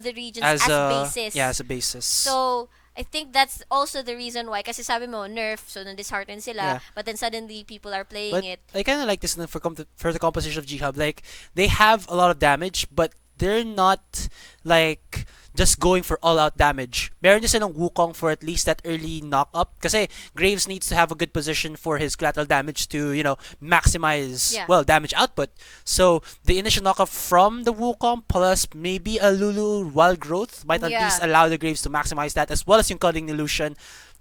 the regions as basis. Yeah, as a basis. So I think that's also the reason why. Kasi sabi mo, nerf, so na-dishearten sila. Yeah. But then suddenly, people are playing But it. I kind of like this for the composition of G-Hub. Like, they have a lot of damage, but they're not like just going for all-out damage. Meron din silang Wukong for at least that early knock-up. Kasi Graves needs to have a good position for his collateral damage to, maximize, Yeah. well, damage output. So, the initial knock-up from the Wukong plus maybe a Lulu Wild Growth might at Yeah. least allow the Graves to maximize that, as well as yung Culling Illusion.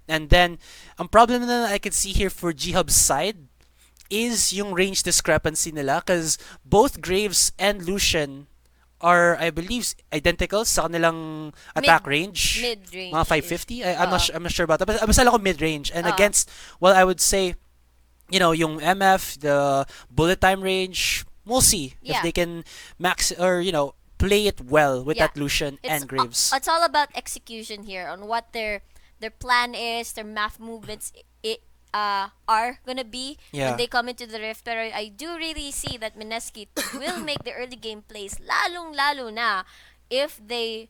And then, ang problem na I can see here for G-Hub's side is yung range discrepancy nila, because both Graves and Lucian are, I believe, identical sa kanilang attack range. Mid-range. Mga 550. I'm Oo. I'm not sure about that. But basta lang ako mid-range. And Oo. against, well, I would say, yung MF, the bullet time range, we'll see if Yeah. they can max or, play it well with Yeah. that Lucian and Graves. It's all about execution here on what their plan is, their math movements are gonna be Yeah. when they come into the rift. Pero I do really see that Mineski will make the early game plays, lalong-lalo na if they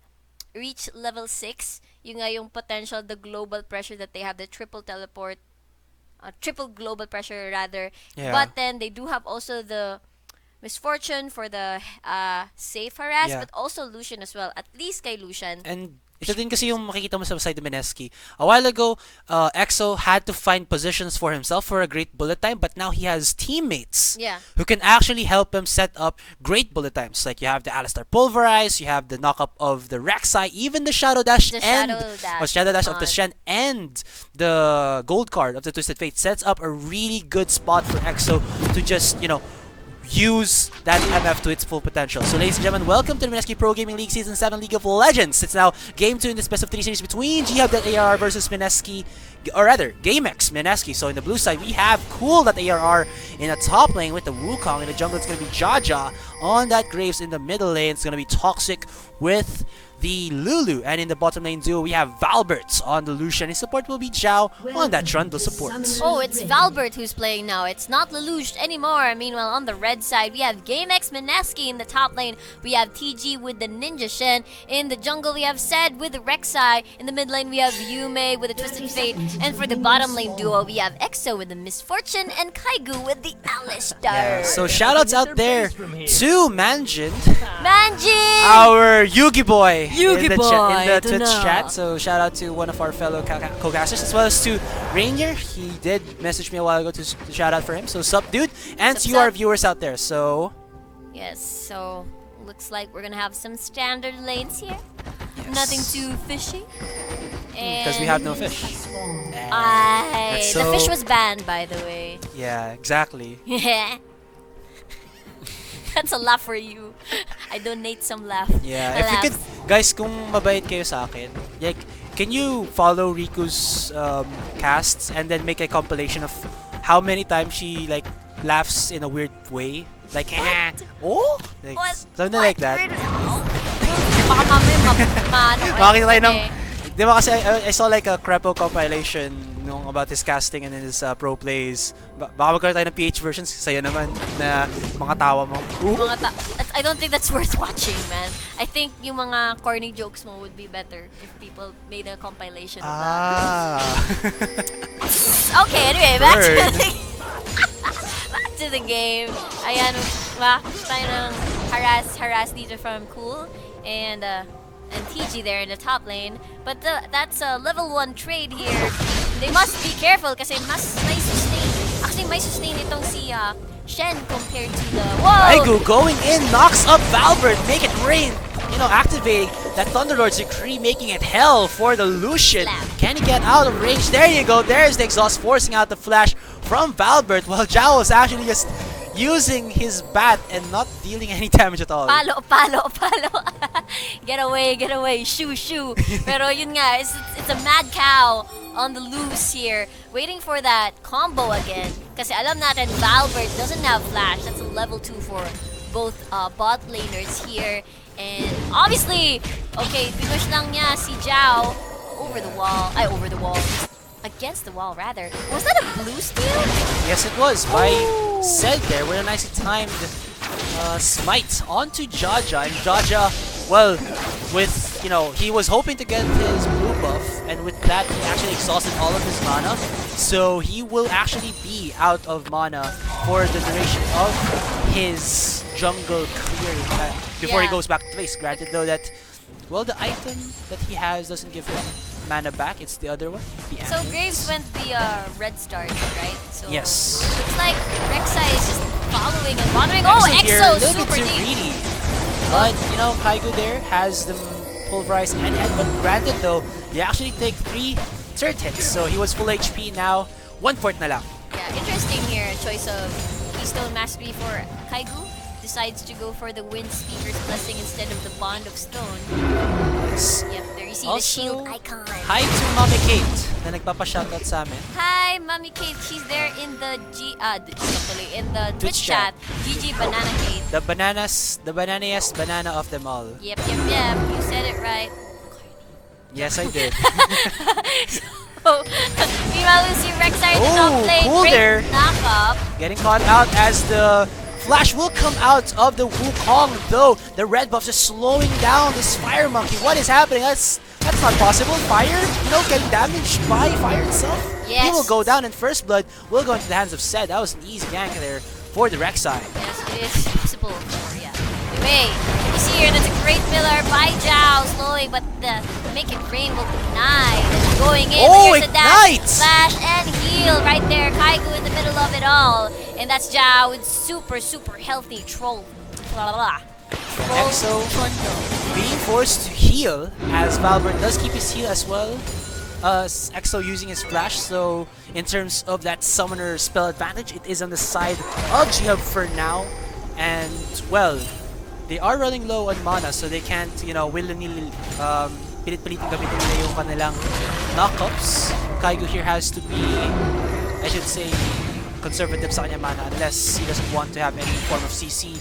reach level 6. Yung nga yung potential, the global pressure that they have, the triple teleport, triple global pressure rather. Yeah. But then they do have also the misfortune for the safe harass, Yeah. but also Lucian as well. At least kay Lucian. And ito din kasi yung makikita mo sa side of Mineski. A while ago, EXO had to find positions for himself for a great bullet time, but now he has teammates Yeah. who can actually help him set up great bullet times. Like, you have the Alistar Pulverize, you have the knock-up of the Rek'Sai, even the Shadow Dash The and Shadow Dash. or Shadow Dash of the on. Shen, and the gold card of the Twisted Fate sets up a really good spot for EXO to just, use that MF to its full potential. So, ladies and gentlemen, welcome to the Mineski Pro Gaming League Season 7 League of Legends. It's now Game 2 in this best of 3 series between Ghub.ARR versus Mineski, or rather, Gamex.Mineski. So, in the blue side, we have Cool.ARR in the top lane with the Wukong. In the jungle, it's going to be Jaja. On that Graves in the middle lane, it's going to be Toxic with the Lulu. And in the bottom lane duo, we have Valbert on the Lucian. His support will be Zhao on that Trundle support. Oh, it's Valbert who's playing now. It's not Lelouch anymore. Meanwhile, on the red side, we have Gamex.Mineski in the top lane. We have TG with the Ninja Shen. In the jungle, we have Zed with the Rek'Sai. In the mid lane, we have Yume with the Twisted Fate. And for the bottom lane duo, we have EXO with the Misfortune and Kaigu with the Alistar. Yeah, so shoutouts out there to Manjin, Manjin! our Yugi boy, Yugi in the, boy, in the ito Twitch na. chat. So shout out to one of our fellow co-casters, as well as to Rainier. He did message me a while ago to shout out for him. So sup, dude, and Sup, to you, our sup. viewers out there. So Yes, so looks like we're gonna have some standard lanes here. yes. Nothing too fishy. Because we have no fish. Ay, That's the so- fish was banned, by the way. Yeah, exactly. That's a laugh for you. I donate some laugh. Yeah, if you could, guys, kung mabait kayo sa akin, like, can you follow Riku's casts and then make a compilation of how many times she like laughs in a weird way, like oh, like, What? something like that. Baka mamaya maano Makakita tayo ng, di ba kasi I saw like a Crepo compilation nung about his casting and his pro plays. Baka magkaroon tayo ng PH versions, sa'yo naman na mga tawa mo. I don't think that's worth watching, man. I think yung mga corny jokes mo would be better if people made a compilation of that. Okay, anyway, back to the game. Ayan, tayo ng harass dito from Cool and TG there in the top lane. But that's a level 1 trade here. They must be careful kasi mas may sustain. Actually, may sustain itong si Shen compared to the... Whoa! Kaigu going in, knocks up Valbert, make it rain. Activating that Thunderlord's Decree, making it hell for the Lucian. Can he get out of range? There you go, there's the exhaust, forcing out the flash from Valbert, while Zhao is actually just using his bat and not dealing any damage at all. Palo. Get away, shoo. Pero yun nga, it's a mad cow on the loose here, waiting for that combo again. Kasi alam natin, Valbert doesn't have flash. That's a level 2 for both bot laners here. And obviously, okay, pinush lang niya si Zhao over the wall. Against the wall, rather. Was that a blue steal? Yes, it was, by Zed there, with a nicely timed smite onto Jaja. And Jaja, well, with, he was hoping to get his blue buff, and with that he actually exhausted all of his mana, so he will actually be out of mana for the duration of his jungle clearing before he goes back to base. Granted though that, well, the item that he has doesn't give him mana back, it's the other one. So Graves went the red start, right? So yes. Looks like Rek'Sai is just following and monitoring. Oh, Exo Exo super deep. Greedy. But, Kaigu there has them pulverized and head, but granted though, you actually take 3 third hits, so he was full HP now, 1 port na lang. Yeah, interesting here, choice of Keystone Mastery for Kaigu. Decides to go for the Wind Speaker's Blessing instead of the Bond of Stone. Yes. Yep, there you see Also, the shield icon. Hi to Mommy Kate na nagpapa-shoutout sa amin. Hi, Mommy Kate. She's there in the in the Twitch chat. GG Banana Kate. The bananiest banana of them all. Yep. You said it right. Yes, I did. So, meanwhile, we see Rek'Sai in the top lane. Cool Great there. knock-up. Getting caught out as the Flash will come out of the Wukong, though the red buff just slowing down this Fire Monkey. What is happening? That's not possible. Fire, getting damaged by fire itself. Yes. He will go down, and First Blood will go into the hands of Zed. That was an easy gank there for the Rek'Sai. Yes, it is possible. Yeah. Anyway, you see here, that's a great pillar by Zhao, slowing, but the Make It Rain will deny. Going in, Oh, here's a dash, Ignite! flash, and heal right there. Kaigu in the middle of it all. And that's Zhao with super healthy troll. Blah, blah, blah. Exo being forced to heal, as Valbert does keep his heal as well. Exo using his flash, so in terms of that summoner spell advantage, it is on the side of G-Hub for now. And, well, they are running low on mana, so they can't, will-nil pilit-pilitin gamitin nila yung kanilang knockups. Kaigu here has to be, I should say, conservative sa kanya mana unless he doesn't want to have any form of CC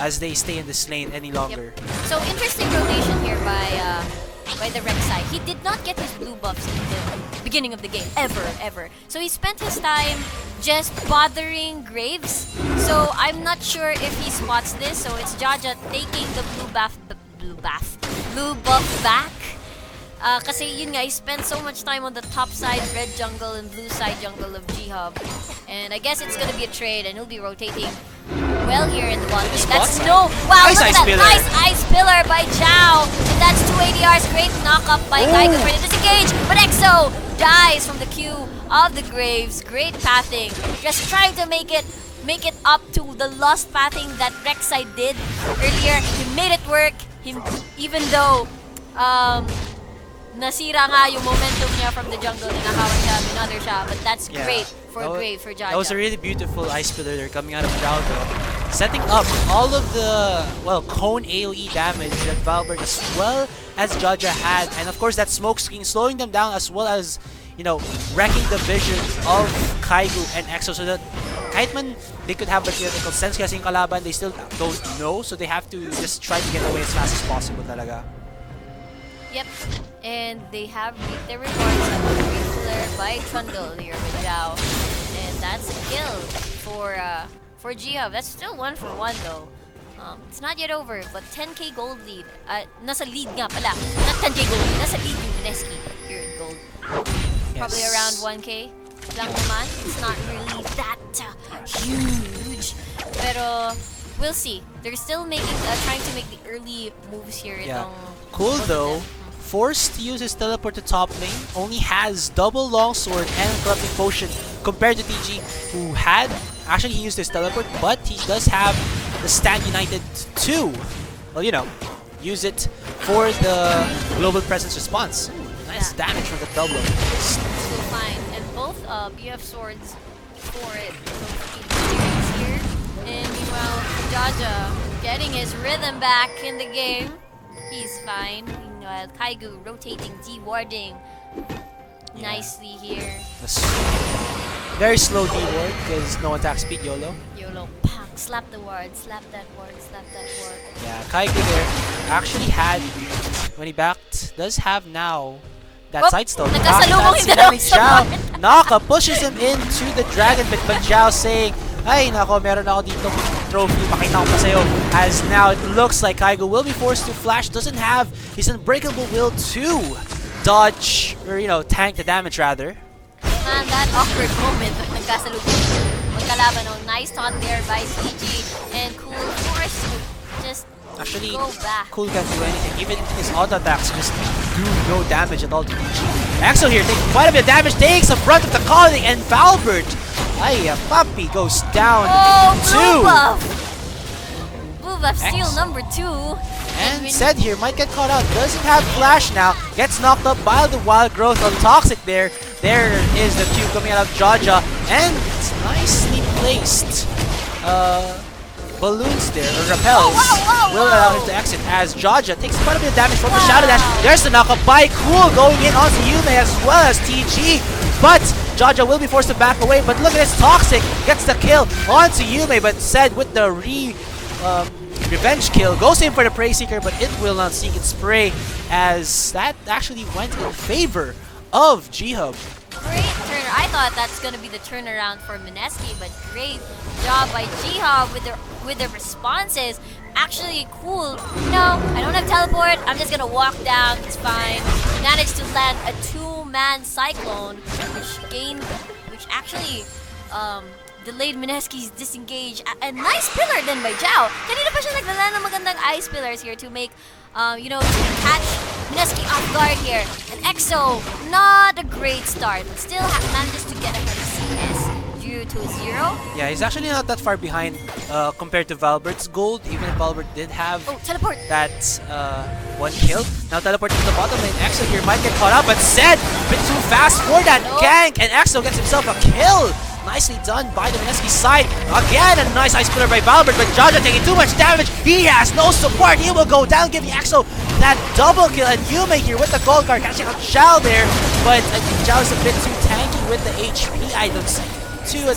as they stay in this lane any longer. Yep. So interesting rotation here by the Rek'Sai. He did not get his blue buffs in the beginning of the game, ever. So he spent his time just bothering Graves. So I'm not sure if he spots this. So it's Jaja taking the blue buff back. Kasi yun nga, he spent so much time on the top side red jungle and blue side jungle of G-Hub. And I guess it's gonna be a trade and he'll be rotating well here in the bottom lane. That's wow, nice look at that, nice ice pillar by Zhao. And that's 2 ADRs, great knock-up by Kaigu for the disengage. But Exo dies from the queue of the Graves. Great pathing. Just trying to make it up to the lost pathing that Rek'Sai did earlier. He made it work, even though nasira nga yung momentum niya from the jungle, ninakawan siya, minother siya, but that's great for Jaja. That was a really beautiful ice pillar there coming out of Draugo, setting up all of the, cone AoE damage that Valbert as well as Jaja had, and of course that smoke screen slowing them down as well as, wrecking the vision of Kaigu and Exo, so that kahit man they could have the theoretical sense kasi yung kalaban, they still don't know, so they have to just try to get away as fast as possible talaga. Yep, and they have reaped their rewards of the pillar by Trundle here with Zhao. And that's a kill for G-Hub. That's still 1 for 1 though. It's not yet over, but 10k gold lead. Nasa lead nga pala. Not 10k gold lead, nasa lead yung Mineski here in gold. Yes. Probably around 1k lang naman. It's not really that huge. Pero we'll see. They're still trying to make the early moves here. Yeah. Cool though. Forced to use his teleport to top lane, only has double longsword and corrupting potion compared to TG, who actually he used his teleport, but he does have the Stand United to, use it for the global presence response. Nice damage from the double. So fine, and both BF swords for it. So here, and meanwhile Jaja getting his rhythm back in the game. He's fine. Meanwhile, Kaigu rotating, D-warding nicely here. Very slow D-ward because no attack speed, YOLO. YOLO, pak, slap the ward, slap that ward, slap that ward. Yeah, Kaigu there actually had, when he backed, does have now that side stone. Nagkasalubong yung dalawang Zhao. Naka pushes him into the dragon pit, but Zhao saying, ay nako, meron ako dito trophy. Pakita ko pa sa'yo. As now it looks like Kaigo will be forced to flash. Doesn't have his unbreakable will to dodge, or tank the damage rather. Man, that awkward moment nagkasalubong magkalaban. Oh, nice taunt there by CG, and Cool forced to just Actually, go back. Cool can't do anything. Even his auto attacks just do no damage at all to PG. Axel here taking quite a bit of damage, takes the brunt of the calling, and Valbert, Papi goes down Blue buff! Blue buff steal X. number 2. And Zed here might get caught out. Doesn't have flash now. Gets knocked up by the wild growth of Toxic there. There is the Q coming out of Jaja. And it's nicely placed. Balloons there, or repels, will allow him to exit as Jaja takes quite a bit of damage from the Shadow Dash. There's the knockup by Cool going in onto Yume as well as TG. But Jaja will be forced to back away. But look at this, Toxic gets the kill onto Yume, but Zed with the revenge kill goes in for the Prey Seeker, but it will not seek its prey as that actually went in favor of G-Hub. Great turner. I thought that's gonna be the turnaround for Mineski, but great job by G-Hub with their responses. Actually, Cool. No, I don't have teleport. I'm just gonna walk down. It's fine. Managed to land a 2-man cyclone, which actually delayed Mineski's disengage. And nice pillar then by Jao. Kanina pa siya nagdala ng magandang ice pillars here to make, to catch Mineski off guard here. And EXO, not a great start, but still manages to get ahead of CS due to 0. Yeah, he's actually not that far behind compared to Valbert's gold, even if Valbert did have teleport. that one kill. Now teleport to the bottom lane. EXO here might get caught up, but Zed a bit too fast for that gank, and EXO gets himself a kill. Nicely done by the Mineski side. Again, a nice ice pillar by Valbert, but Jaja taking too much damage. He has no support. He will go down, giving EXO that double kill. And Yume here with the gold card, catching out Zhao there. But I think Zhao is a bit too tanky with the HP items to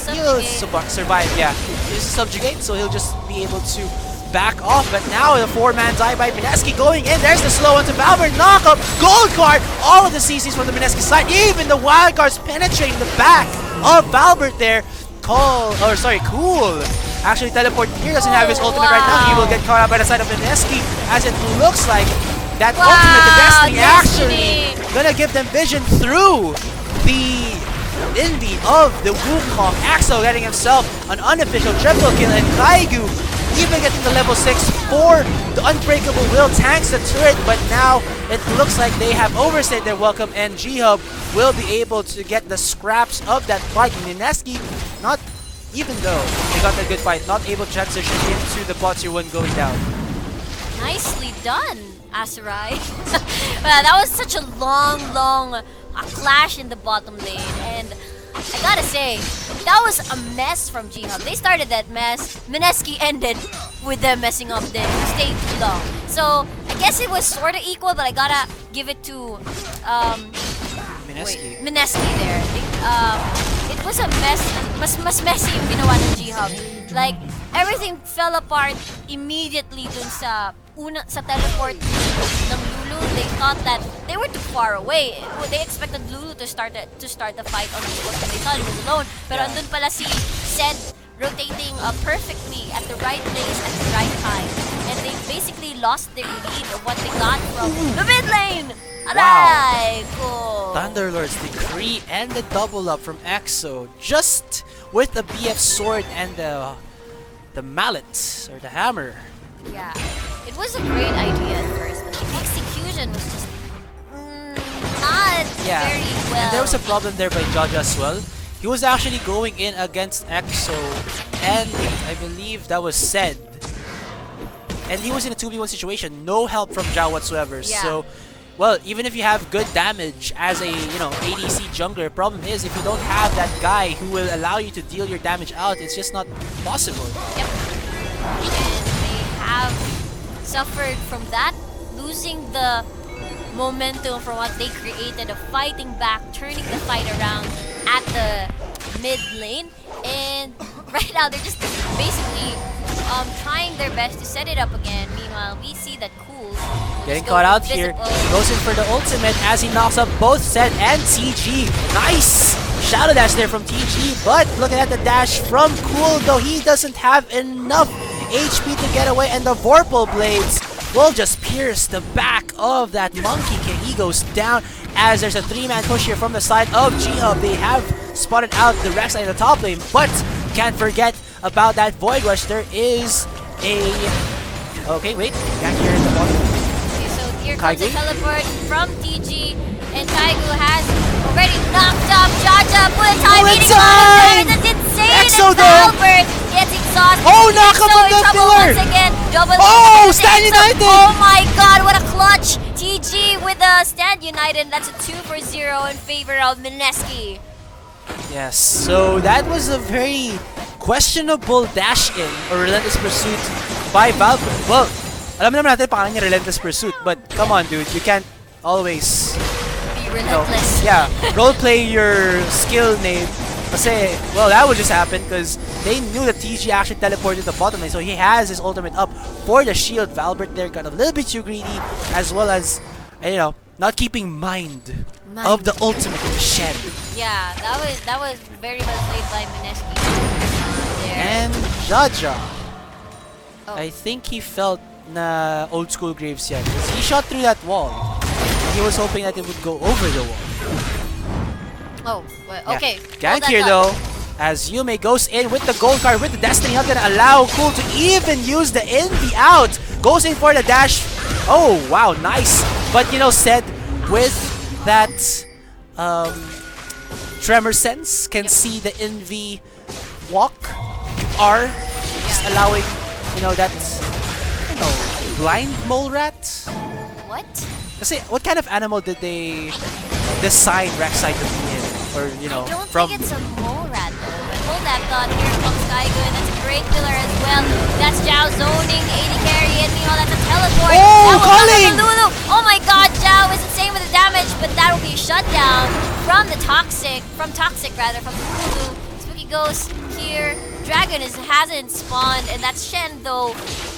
survive. Yeah, he's a subjugate, so he'll just be able to back off. But now the 4-man die by Mineski going in. There's the slow one to Valbert. Knock up, gold card. All of the CCs from the Mineski side. Even the wild cards penetrating the back of Valbert there. Cool. Actually, teleport here doesn't have his ultimate right now. He will get caught out by the side of Mineski, as it looks like that ultimate, the Destiny, actually gonna give them vision through the envy of the Wukong. Axel getting himself an unofficial triple kill, and Kaigu even getting the level 6 for the Unbreakable Will tanks the turret, but now it looks like they have overstayed their welcome, and G-Hub will be able to get the scraps of that fight. Mineski, not even though they got a good fight, not able to transition into the bot tier 1 going down. Nicely done, Asurai. Well, that was such a long clash in the bottom lane, and I gotta say, that was a mess from G-Hub. They started that mess. Mineski ended with them messing up then. Stayed too long. So, I guess it was sort of equal, but I gotta give it to Mineski there. It was a mess. Mas messy yung ginawa ng G-Hub. Like, everything fell apart immediately dun sa teleport ng Lulu. They thought that they were too far away. They expected Lulu to start the fight on the board, and they thought he was alone. Pero andun pala si Zed rotating perfectly at the right place at the right time. And they basically lost their lead of what they got from the mid lane. Aray! Cool. Thunderlord's Decree and the double up from EXO, just with the BF sword and the mallet or the hammer. Yeah, it was a great idea at first, but the execution was just not very well. And there was a problem there by Jaja as well. He was actually going in against EXO, and I believe that was Zed. And he was in a 2v1 situation, no help from Zhao whatsoever. Yeah. So, well, even if you have good damage as a ADC jungler, problem is if you don't have that guy who will allow you to deal your damage out, it's just not possible. Yep. And they have suffered from that, losing the momentum from what they created of fighting back, turning the fight around at the mid lane, and right now they're just basically trying their best to set it up again. Meanwhile, we see that Cool getting caught out here. He goes in for the ultimate as he knocks up both Zed and TG. Nice shadow dash there from TG, but looking at the dash from Cool, though he doesn't have enough HP to get away, and the Vorpal Blades will just pierce the back of that Monkey King. He goes down as there's a 3-man push here from the side of G-Hub. They have spotted out the Rek'Sai in the top lane, but can't forget about that Void Rush. There is a... Okay, wait. Back here in the bottom. Okay, so here comes the teleport from TG, and Taigu has already knocked up Jaja. Bullet time! Eating a lot of damage. That's insane! Exo and Albert gets exhausted. Oh, knock up Exo on in the trouble pillar! once again. Double Oh, Exo. Stand United! Oh my god, what a clutch! TG with the Stand United. That's a 2-for-0 in favor of Mineski. Yes, so that was a very questionable dash-in or Relentless Pursuit by Valve. Well, alam naman natin pangalan niya Relentless Pursuit, but come on dude, you can't always... Be relentless. Yeah, roleplay your skill name. Kasi, well, that would just happen because they knew that TG actually teleported to the bottom lane, so he has his ultimate up for the shield. Valbert there got a little bit too greedy, as well as, you know, not keeping mind of the ultimate of the Shen. Yeah, that was very well played by Mineski there. And Jaja, Oh. I think he felt na old school Graves yan. Because he shot through that wall. He was hoping that it would go over the wall. Oh, well, Yeah. okay. Gank here though, as Yume goes in with the gold card, with the Destiny, not gonna allow Cool to even use the Envy out. Goes in for the dash. Oh, wow, nice. But you know, said with that Tremor sense, can see the Envy walk R, just allowing, you know, that, you know, blind mole rat. What? Kasi what kind of animal did they design Rek'Sai to be in? Or, you know, I don't from... think it's a mole rat though. But hold that thought, here comes Taigu, and that's a great pillar as well. That's Zhao zoning, 80 carry, and meanwhile that's a teleport. Oh, that calling! Lulu. Oh my god, Zhao is insane with the damage, but that will be a shutdown from the Toxic, from Lulu. Spooky Ghost here. Dragon hasn't spawned, and that's Shen though.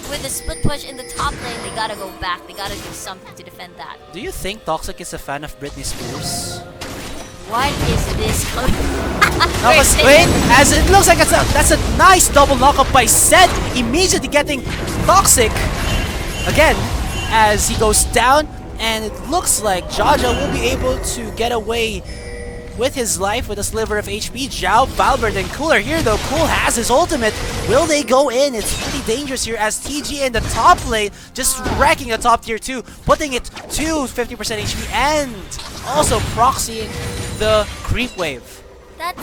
With the split push in the top lane, they gotta go back. They gotta do something to defend that. Do you think Toxic is a fan of Britney Spears? What is this coming? No, but wait, as it looks like that's a nice double knockup by Zed, immediately getting Toxic again as he goes down, and it looks like Jaja will be able to get away with his life with a sliver of HP. Zhao, Valbert, and Cooler here though. Cool has his ultimate. Will they go in? It's really dangerous here as TG in the top lane just wrecking the top tier 2, putting it to 50% HP and also proxying the creep wave. That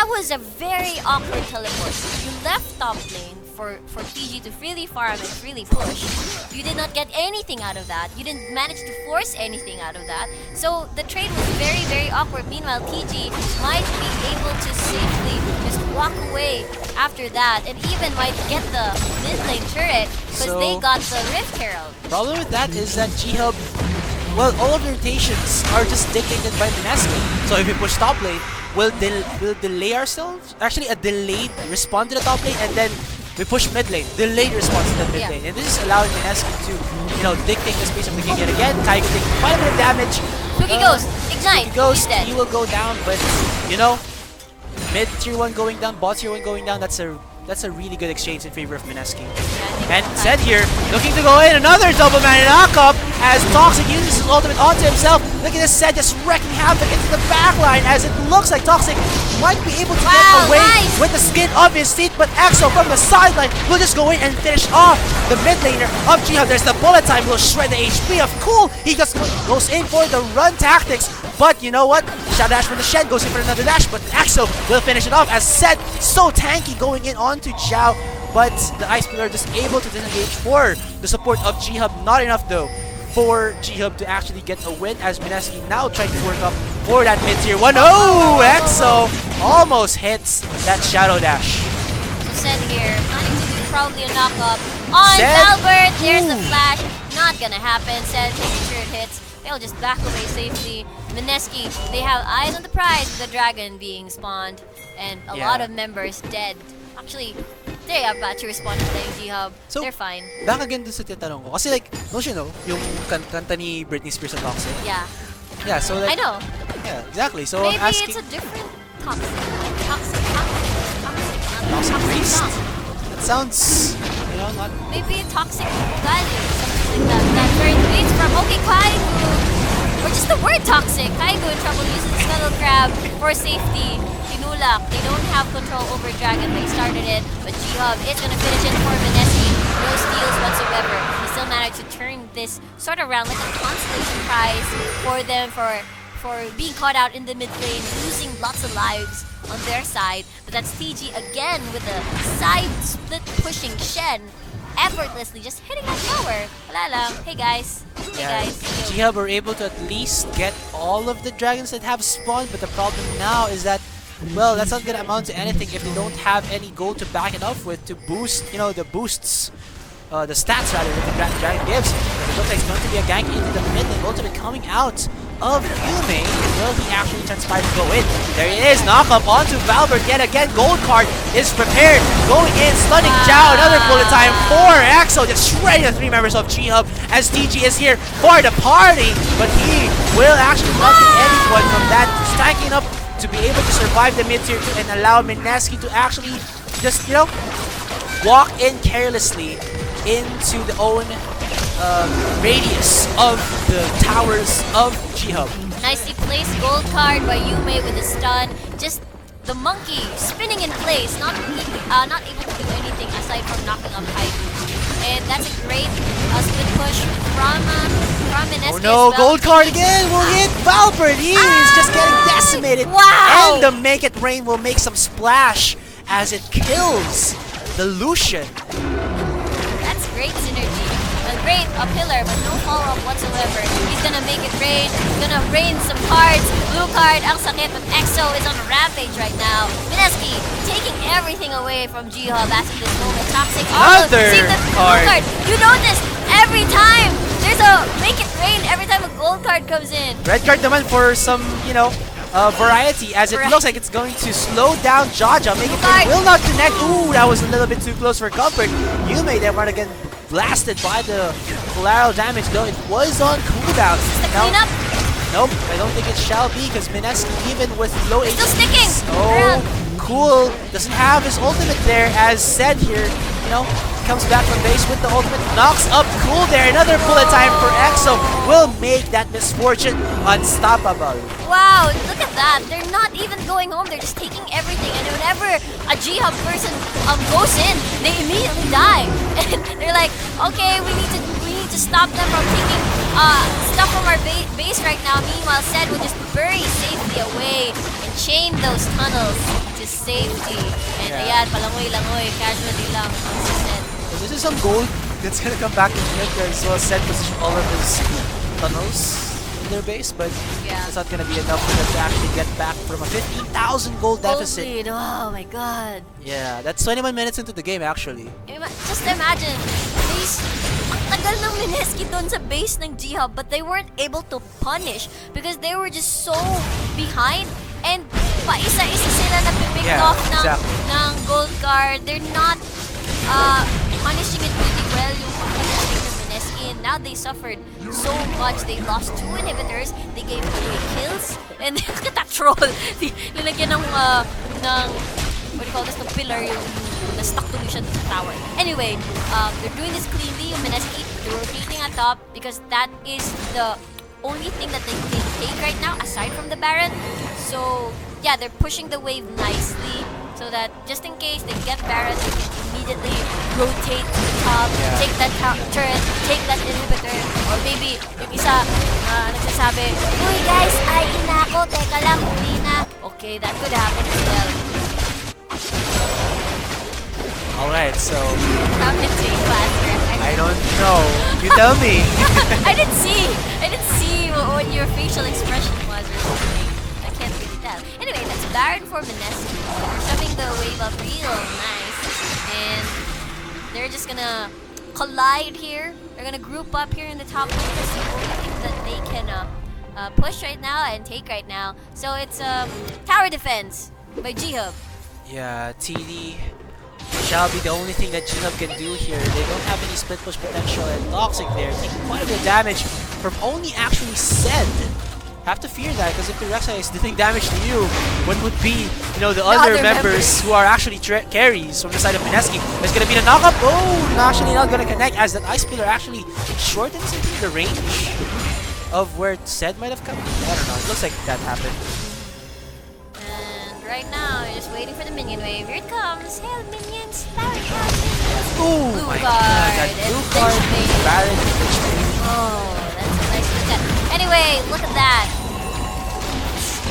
was a very awkward teleport. You left top lane for TG to freely farm and freely push. You did not get anything out of that. You didn't manage to force anything out of that. So the trade was very, very awkward. Meanwhile, TG might be able to safely just walk away after that, and even might get the mid lane turret because they got the Rift Herald. Problem with that is that G-Hub, well, all of the rotations are just dictated by Mineski. So if we push top lane, we'll delay ourselves. Actually, a delayed response to the top lane, and then we push mid lane. Delayed response to the mid lane. And this is allowing Mineski to, you know, dictate the space of the game yet again. Taigu taking quite a bit of damage. Spooky Ghost, Ignite, Spooky Ghost, he's dead. he will go down, but, you know, mid tier 1 going down, bot tier 1 going down, that's a really good exchange in favor of Mineski. And Zed here, looking to go in, another double mana knockup as Toxic uses his ultimate onto himself. Look at this Zed just wrecking havoc into the backline as it looks like Toxic might be able to get away with the skin of his teeth, but Exo from the sideline will just go in and finish off the mid laner of G-Hub. There's the bullet time, will shred the HP of Cool. He just goes in for the run tactics, but you know what? Shadow Dash from the Shed goes in for another dash, but Exo will finish it off as Zed so tanky going in onto Zhao. But the Ice Pillar just able to disengage for the support of G-Hub. Not enough though for G-Hub to actually get a win as Mineski now trying to work up for that mid-tier 1. Oh, Exo almost hits that Shadow Dash. So Zed here, planning to do probably a knockup on Zed? Albert. There's the flash. Not gonna happen. Zed taking turret hits. They'll just back away safely. Mineski, they have eyes on the prize with the dragon being spawned and a lot of members dead. Actually, they are about to respond to playing G-Hub. So, they're fine. Back again dun sa tinatanong ko. Kasi like, don't you know, yung kanta ni Britney Spears sa Toxic? Yeah. Yeah, so like... I know. Yeah, exactly. So Maybe I'm asking... it's a different toxic. Toxic Priest? sounds, you know, not. Maybe toxic value, something like that. That's where it leads from. Okay, Kaigu, or just the word toxic. Kaigu in trouble uses the Scuttle Crab for safety. Tinulak, they don't have control over Dragon. They started it, but G-Hub is gonna finish it for Mineski. No steals whatsoever. He still managed to turn this sort of round like a consolation prize for them for being caught out in the mid lane, losing lots of lives on their side. But that's TG again with a side split pushing Shen effortlessly just hitting that tower. Wala lang. Hey guys. Hey guys. G-Hub were able to at least get all of the dragons that have spawned, but the problem now is that, well, that's not gonna amount to anything if they don't have any gold to back it up with to boost, you know, the boosts. The stats rather that the Dragon gives. It looks like it's going to be a gank into the mid lane. Ultimate coming out of Yume. Will he actually transpire to go in? There he is. Knock up onto Valbert yet again. Gold card is prepared. Going in. Stunning Chow. Another bullet time for Axel. Just shredding the 3 members of G-Hub as TG is here for the party. But he will actually not get anyone from that. Stacking up to be able to survive the mid tier 2 and allow Mineski to actually just, you know, walk in carelessly into the own radius of the towers of G-Hub. Nicely placed gold card by Yume with a stun. Just the monkey spinning in place, not able to do anything aside from knocking up Kaigu. And that's a great split push from Mineski. Oh no, as well. gold card again will hit Valbert. He is just getting decimated. Wow! And the Make It Rain will make some splash as it kills the Lucian. That's great synergy. A great pillar, but no follow-up whatsoever. He's gonna make it rain. He's gonna rain some cards. Blue card, ang sakit, but EXO is on a rampage right now. Mineski taking everything away from G-Hub as of this moment. Toxic. Another see the card. Blue card. You notice every time there's a make it rain every time a gold card comes in. Red card naman for some, you know, variety, as it looks like it's going to slow down Jaja. Make it will not connect. Ooh, that was a little bit too close for comfort. Yume there want to get blasted by the collateral damage, though it was on cooldown. Is this the cleanup? Nope, I don't think it shall be, because Mineski, even with low HP, still sticking. oh, cool, doesn't have his ultimate there, as said here, you know, comes back from base with the ultimate, knocks up Cool there, another bullet time for EXO, will make that misfortune unstoppable. Wow, look at that, they're not even going home, they're just taking everything, and whenever a G-Hub person goes in, they immediately die, and they're like, okay, we need to stop them from taking stuff from our base right now. Meanwhile, Sed will just bury safely away and chain those tunnels to safety. And ayan, palangoy-langoy, casually lang, consistent. So this is some gold that's gonna come back in mid there as well. Sed position all of his tunnels in their base, but it's not gonna be enough for them to actually get back from a 15,000 gold deficit. Lead. Oh my god. Yeah, that's 21 minutes into the game actually. Just imagine, ang tagal ng Mineski doon sa base ng G-Hub, but they weren't able to punish because they were just so behind, and paisa-isa sila napipick off ng gold card. They're not punishing it really well, yung punishing ng Mineski, and now they suffered so much. They lost 2 inhibitors, they gave away kills, and look at that troll. Nilagyan ng what do you call this, the pillar, yung na-stuck to siya sa tower. Anyway, they're doing this cleanly, yung Mineski, they're rotating at top because that is the only thing that they can take right now aside from the Baron. So yeah, they're pushing the wave nicely so that just in case they get Baron, they can immediately rotate to the top, take that turret, take that inhibitor, or maybe yung isa nagsasabi, uy guys, ay ina ako, teka lang, hindi na. Okay, that could happen as well. Alright, so How did it take faster? I don't know. You tell me. I didn't see what your facial expression was or something. I can't really tell. Anyway, that's Baron for Mineski. They're shoving the wave up real nice. And they're just gonna collide here. They're gonna group up here in the top lane. That's the only thing that they can push right now and take right now. So it's tower defense by G-Hub. Yeah, TD shall be the only thing that G-Hub can do here. They don't have any split push potential, and Toxic there taking quite a bit of damage from only actually Sed have to fear that, because if the Rexa is dealing damage to you, what would be, the other other members who are actually carries from the side of Mineski? There's gonna be the knockup. Oh, actually not gonna connect, as that Ice Pillar actually shortens, I think, the range of where Zed might have come. I don't know. It looks like that happened. And right now, you're just waiting for the minion wave. Here it comes. Hail minions, firing out minions. Oh Blue my card god, that and blue card Lich Bane. Baron and Lich Bane. Oh, that's a nice look at. Anyway, look at that.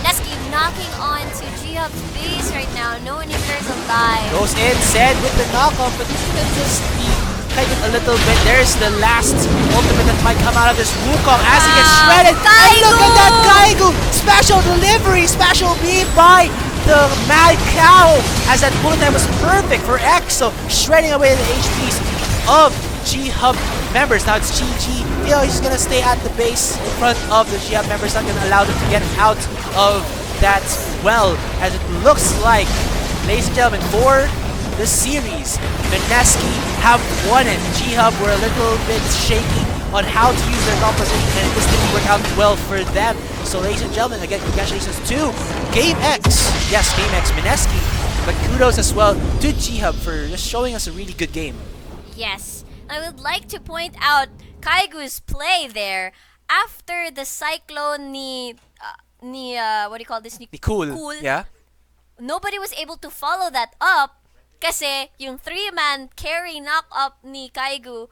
Mineski knocking on to Ghub.ARR's base right now. No inhibitors alive. Goes in, Zed with the knockoff, but this could just be kind of a little bit. There's the last ultimate that might come out of this Wukong as he gets shredded. And look at that Kaigu! Special delivery, special beam by the Mad Cow, as that bullet time was perfect for EXO, shredding away the HPs of G-Hub members. Now it's GG. He's gonna stay at the base in front of the G-Hub members, not gonna allow them to get out of that well, as it looks like, ladies and gentlemen, for the series, Mineski have won it. G-Hub were a little bit shaky on how to use their composition, and this didn't work out well for them. So ladies and gentlemen, again, congratulations to Gamex. Yes, Gamex.Mineski, but kudos as well to G-Hub for just showing us a really good game. Yes, I would like to point out Kaigu's play there after the Cyclone what do you call this? Cool. Yeah. Nobody was able to follow that up kasi yung 3-man carry knock up ni Kaigu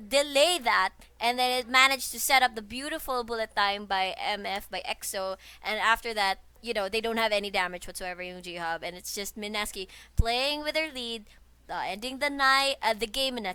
delay that, and then it managed to set up the beautiful bullet time by MF by EXO, and after that, they don't have any damage whatsoever yung G-Hub, and it's just Mineski playing with their lead, ending the game in a